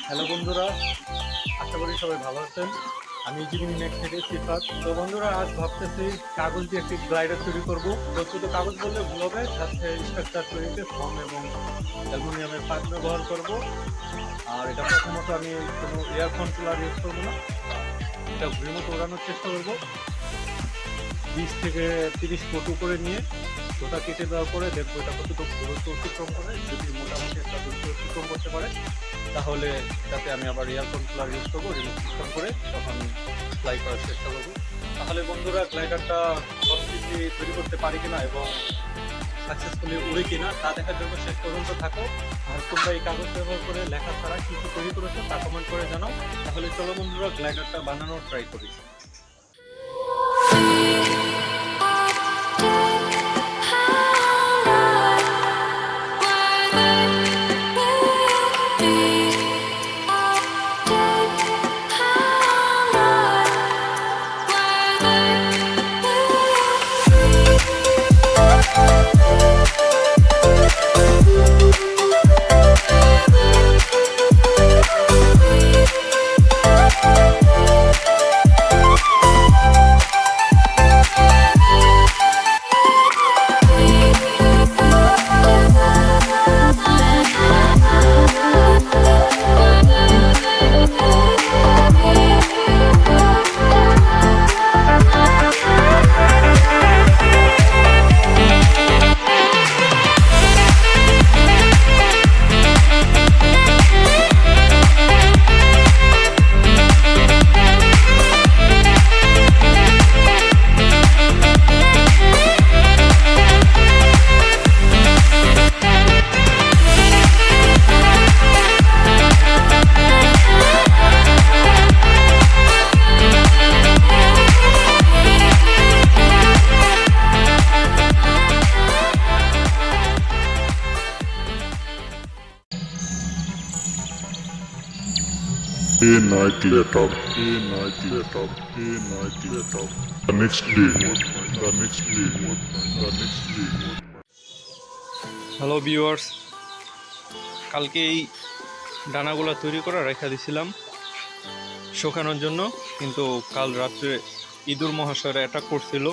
Hello বন্ধুরা, আশা করি সবাই ভালো আছেন। আমি ইঞ্জিনিয়ারিং নেক্সট থেকে সিফাত। তো বন্ধুরা, আজ ভাবতেছি কাগজ দিয়ে একটি গ্লাইডার তৈরি করবো। তো শুধু কাগজ বললে ভুল হবে, সাথে স্ট্রাকচার তৈরিতে ফোম এবং অ্যালুমিনিয়ামের পাইপ ব্যবহার করব। আর এটা প্রথমত আমি কোনো এয়ার কন্ট্রোলার ইউজ করবো না, এটা ঘুরের মতো ওড়ানোর চেষ্টা করবো। 20 থেকে 30 ফুট উপরে নিয়ে ওটা কেটে দেওয়ার পরে দেখবো এটা কতটুকু দূরত্ব অতিক্রম করে। যদি মোটামুটি একটা দূরত্ব অতিক্রম করতে পারে তাহলে এটাতে আমি আবার এয়ার কন্ট্রোলার ইউজ করবো, রিমোট সিস্টেম করে তখন ফ্লাই করার চেষ্টা করবো। তাহলে বন্ধুরা, গ্লাইডারটা কমপ্লিটলি তৈরি করতে পারি কিনা এবং সাকসেসফুলি উড়ে কিনা তা দেখার জন্য শেষ পর্যন্ত থাকো। আর তোমরা এই কাগজ ব্যবহার করে লেখা ছাড়া কি কি তৈরি করেছো তা কমেন্ট করে জানাও। তাহলে চলো বন্ধুরা, গ্লাইডারটা বানানোর ট্রাই করি। A night later, a night later, a night later. The next day, the next day, the next day. Hello viewers, কালকে এই ডানাগুলো তৈরি করা রেখে দিয়েছিলাম শুকানোর জন্য, কিন্তু কাল রাত্রে ইঁদুর মহাশয়রা অ্যাটাক করছিল।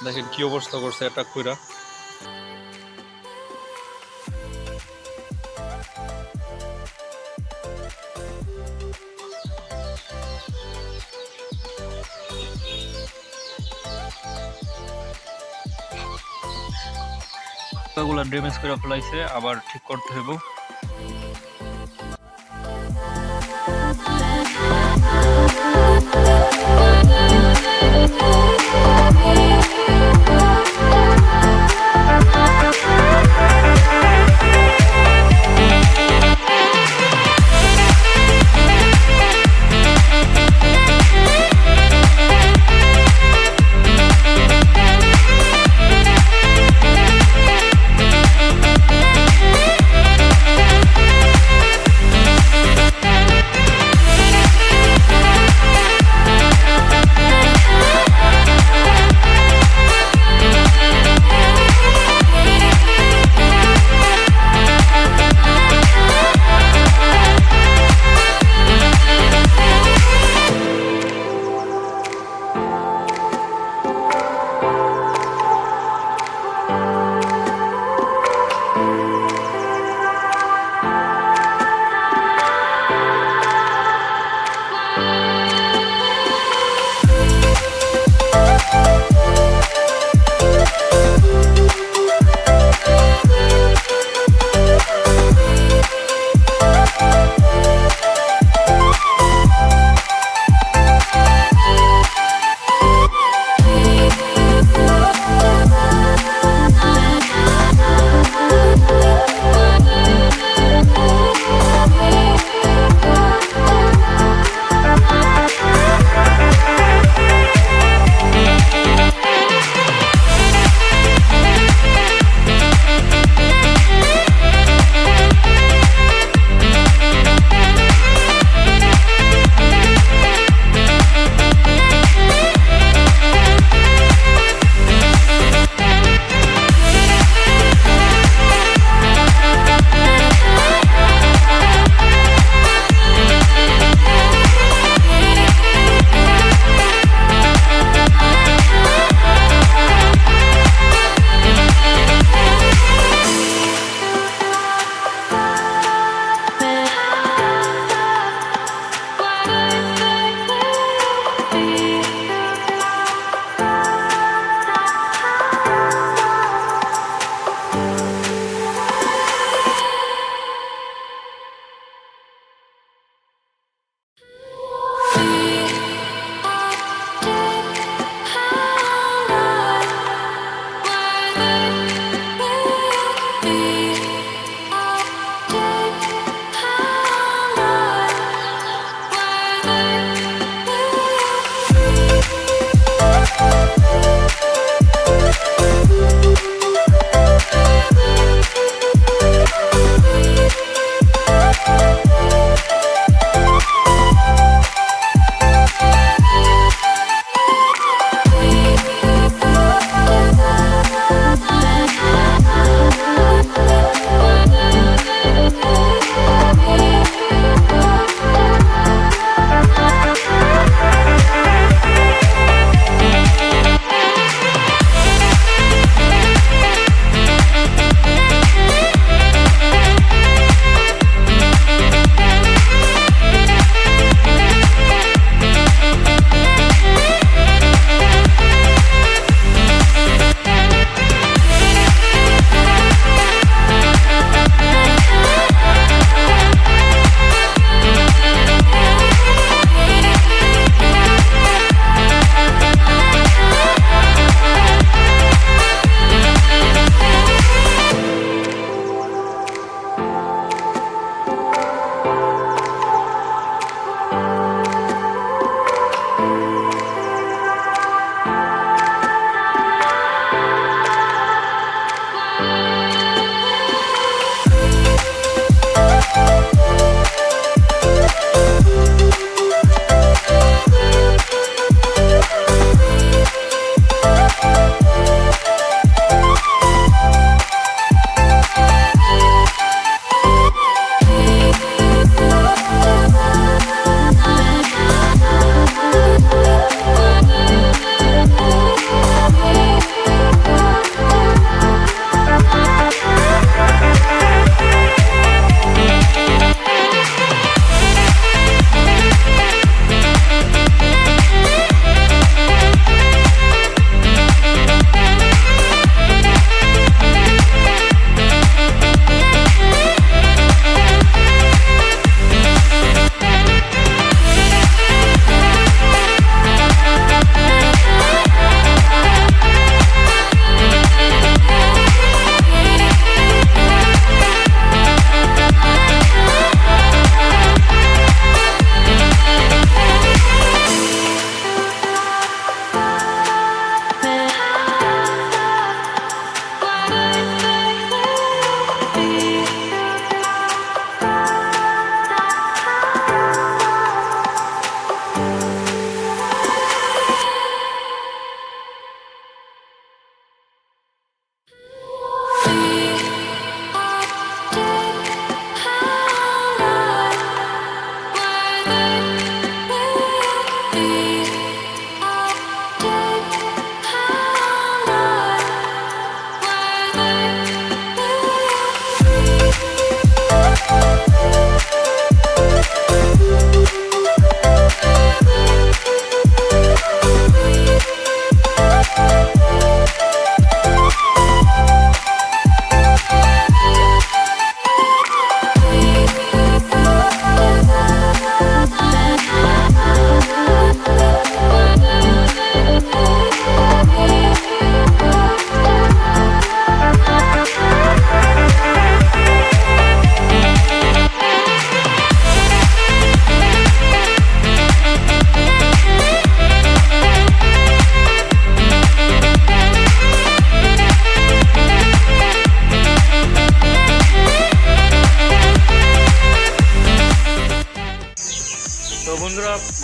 দেখেন কি অবস্থা করছে অ্যাটাক কইরা। গুলা ড্যামেজ করে ফেলাইছে, আবার ঠিক করতে হবে।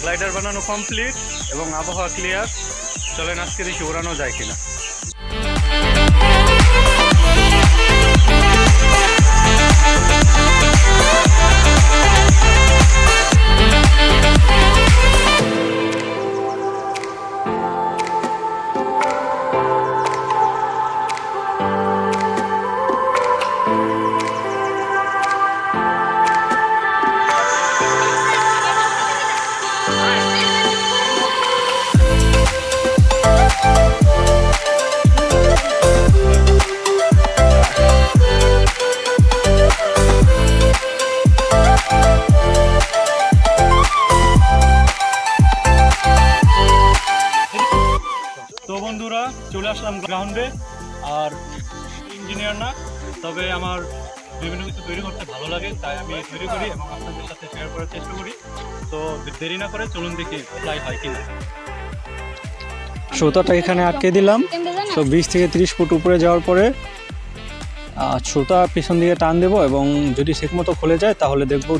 গ্লাইডার বানানো কমপ্লিট এবং আবহাওয়া ক্লিয়ার। চলেন আজকে দেখি উড়ানো যায় কিনা। তো বন্ধুরা চলে আসলাম গ্রাউন্ডে। আর ইঞ্জিনিয়ার না, তবে আমার বিভিন্ন কিছু তৈরি করতে ভালো লাগে, তাই আমি তৈরি করি এবং আপনাদের সাথে শেয়ার করার চেষ্টা করি। তো দেরি না করে চলুন দেখি ফ্লাই হয় কিনা। সুতাটা এখানে আটকে দিলাম। তো 20 থেকে 30 ফুট উপরে যাওয়ার পরে সুতা পিছন দিকে টান দেবো এবং যদি ঠিক মতো খুলে যায় তাহলে দেখবো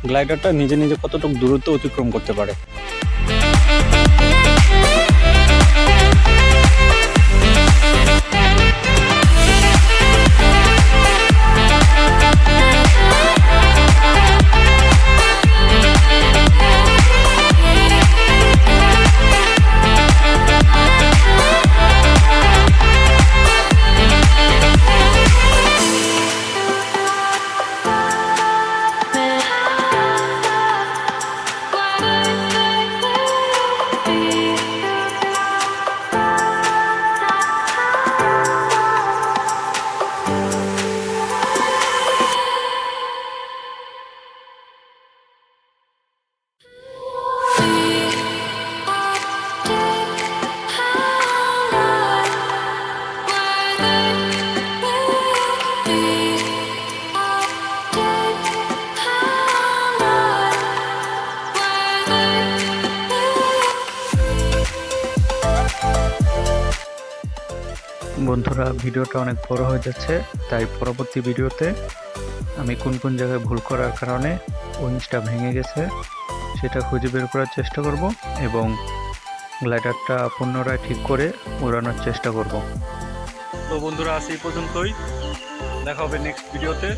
গ্লাইডারটা নিজে নিজে কতটুকু দূরত্ব অতিক্রম করতে পারে। বন্ধুরা ভিডিওটা অনেক বড় হয়ে যাচ্ছে, তাই পরবর্তী ভিডিওতে আমি কোন কোন জায়গায় ভুল করার কারণে উইংসটা ভেঙে গেছে সেটা খুঁজে বের করার চেষ্টা করব এবং গ্লাইডারটা পুনরায় ঠিক করে উড়ানোর চেষ্টা করব। তো বন্ধুরা আজ এই পর্যন্তই, দেখা হবে নেক্সট ভিডিওতে।